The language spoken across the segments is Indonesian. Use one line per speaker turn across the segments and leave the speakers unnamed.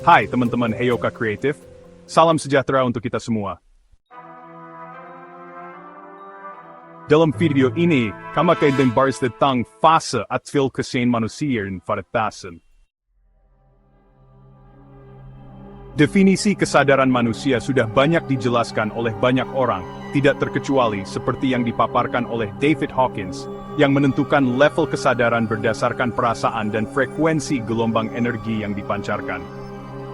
Hai teman-teman Heyoka Creative, salam sejahtera untuk kita semua. Dalam video ini, kami akan membahas tentang fase atfil kesan manusia dan varetasen. Definisi kesadaran manusia sudah banyak dijelaskan oleh banyak orang, tidak terkecuali seperti yang dipaparkan oleh David Hawkins, yang menentukan level kesadaran berdasarkan perasaan dan frekuensi gelombang energi yang dipancarkan.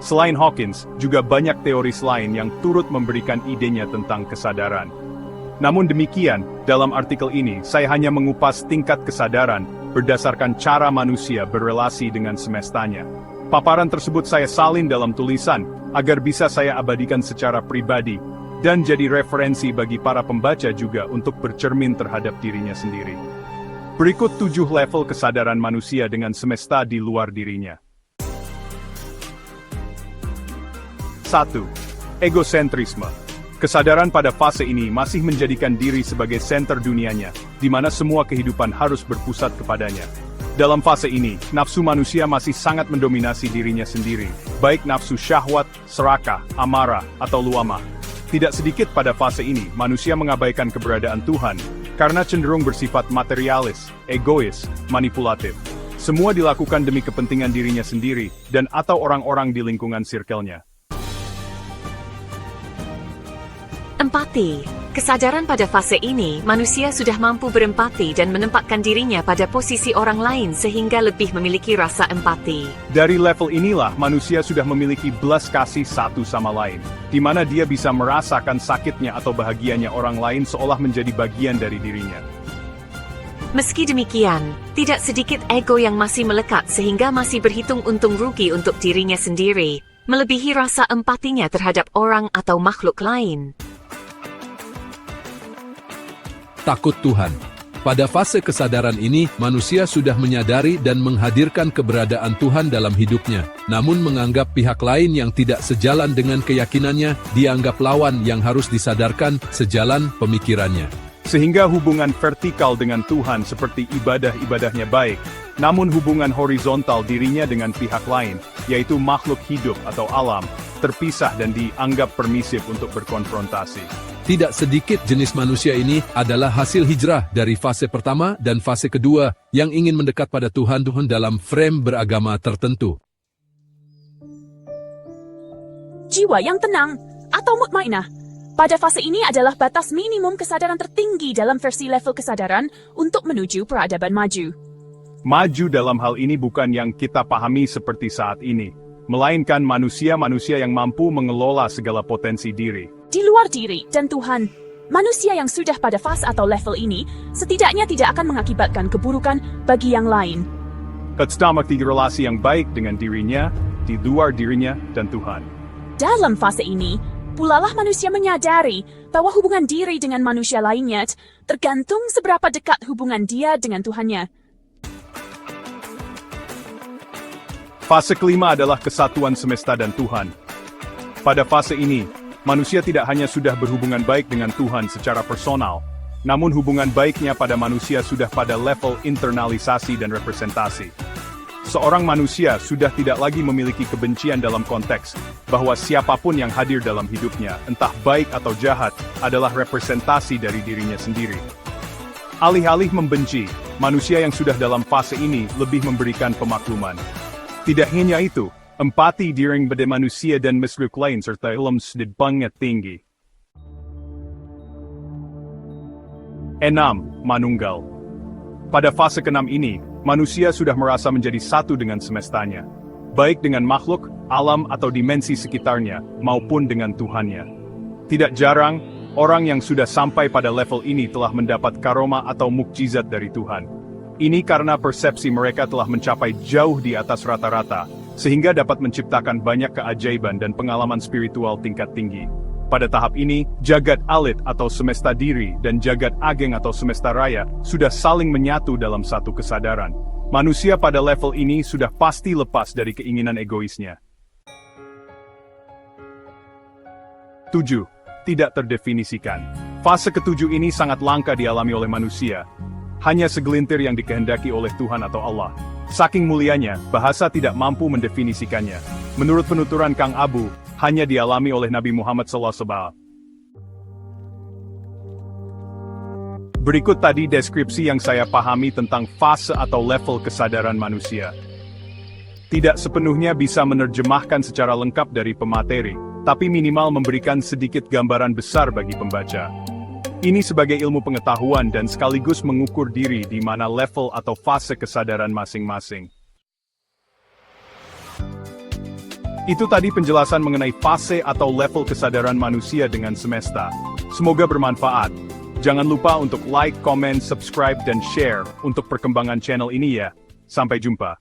Selain Hawkins, juga banyak teoris lain yang turut memberikan idenya tentang kesadaran. Namun demikian, dalam artikel ini, saya hanya mengupas tingkat kesadaran berdasarkan cara manusia berrelasi dengan semestanya. Paparan tersebut saya salin dalam tulisan, agar bisa saya abadikan secara pribadi, dan jadi referensi bagi para pembaca juga untuk bercermin terhadap dirinya sendiri. Berikut 7 level kesadaran manusia dengan semesta di luar dirinya. 1. Egosentrisme. Kesadaran pada fase ini masih menjadikan diri sebagai senter dunianya, di mana semua kehidupan harus berpusat kepadanya. Dalam fase ini, nafsu manusia masih sangat mendominasi dirinya sendiri, baik nafsu syahwat, serakah, amarah, atau luamah. Tidak sedikit pada fase ini, manusia mengabaikan keberadaan Tuhan, karena cenderung bersifat materialis, egois, manipulatif. Semua dilakukan demi kepentingan dirinya sendiri, dan atau orang-orang di lingkungan sirkelnya.
Empati. Kesadaran pada fase ini, manusia sudah mampu berempati dan menempatkan dirinya pada posisi orang lain sehingga lebih memiliki rasa empati.
Dari level inilah manusia sudah memiliki belas kasih satu sama lain, di mana dia bisa merasakan sakitnya atau bahagianya orang lain seolah menjadi bagian dari dirinya.
Meski demikian, tidak sedikit ego yang masih melekat sehingga masih berhitung untung rugi untuk dirinya sendiri, melebihi rasa empatinya terhadap orang atau makhluk lain.
Takut Tuhan. Pada fase kesadaran ini, manusia sudah menyadari dan menghadirkan keberadaan Tuhan dalam hidupnya. Namun menganggap pihak lain yang tidak sejalan dengan keyakinannya, dianggap lawan yang harus disadarkan sejalan pemikirannya.
Sehingga hubungan vertikal dengan Tuhan seperti ibadah-ibadahnya baik, namun hubungan horizontal dirinya dengan pihak lain, yaitu makhluk hidup atau alam, terpisah dan dianggap permisif untuk berkonfrontasi.
Tidak sedikit jenis manusia ini adalah hasil hijrah dari fase pertama dan fase kedua yang ingin mendekat pada Tuhan dalam frame beragama tertentu.
Jiwa yang tenang atau mutmainah. Pada fase ini adalah batas minimum kesadaran tertinggi dalam versi level kesadaran untuk menuju peradaban maju.
Maju dalam hal ini bukan yang kita pahami seperti saat ini, melainkan manusia-manusia yang mampu mengelola segala potensi diri.
Di luar diri dan Tuhan, manusia yang sudah pada fase atau level ini setidaknya tidak akan mengakibatkan keburukan bagi yang lain.
Memiliki relasi yang baik dengan dirinya, di luar dirinya, dan Tuhan.
Dalam fase ini, pulalah manusia menyadari bahwa hubungan diri dengan manusia lainnya tergantung seberapa dekat hubungan dia dengan Tuhannya.
Fase kelima adalah kesatuan semesta dan Tuhan. Pada fase ini, manusia tidak hanya sudah berhubungan baik dengan Tuhan secara personal, namun hubungan baiknya pada manusia sudah pada level internalisasi dan representasi. Seorang manusia sudah tidak lagi memiliki kebencian dalam konteks bahwa siapapun yang hadir dalam hidupnya, entah baik atau jahat, adalah representasi dari dirinya sendiri. Alih-alih membenci, manusia yang sudah dalam fase ini lebih memberikan pemakluman. Tidak hanya itu, empati diri pada manusia dan makhluk lain serta ilmu sedang tinggi. 6. Manunggal. Pada fase ke-6 ini, manusia sudah merasa menjadi satu dengan semestanya, baik dengan makhluk, alam atau dimensi sekitarnya, maupun dengan Tuhannya. Tidak jarang, orang yang sudah sampai pada level ini telah mendapat karoma atau mukjizat dari Tuhan. Ini karena persepsi mereka telah mencapai jauh di atas rata-rata, sehingga dapat menciptakan banyak keajaiban dan pengalaman spiritual tingkat tinggi. Pada tahap ini, jagat alit atau semesta diri dan jagat ageng atau semesta raya sudah saling menyatu dalam satu kesadaran. Manusia pada level ini sudah pasti lepas dari keinginan egoisnya. 7. Tidak terdefinisikan. Fase ke-7 ini sangat langka dialami oleh manusia. Hanya segelintir yang dikehendaki oleh Tuhan atau Allah. Saking mulianya, bahasa tidak mampu mendefinisikannya. menurut penuturan Kang Abu, hanya dialami oleh Nabi Muhammad SAW. Berikut tadi deskripsi yang saya pahami tentang fase atau level kesadaran manusia. Tidak sepenuhnya bisa menerjemahkan secara lengkap dari pemateri, tapi minimal memberikan sedikit gambaran besar bagi pembaca. Ini sebagai ilmu pengetahuan dan sekaligus mengukur diri di mana level atau fase kesadaran masing-masing. Itu tadi penjelasan mengenai fase atau level kesadaran manusia dengan semesta. Semoga bermanfaat. Jangan lupa untuk like, comment, subscribe, dan share untuk perkembangan channel ini ya. Sampai jumpa.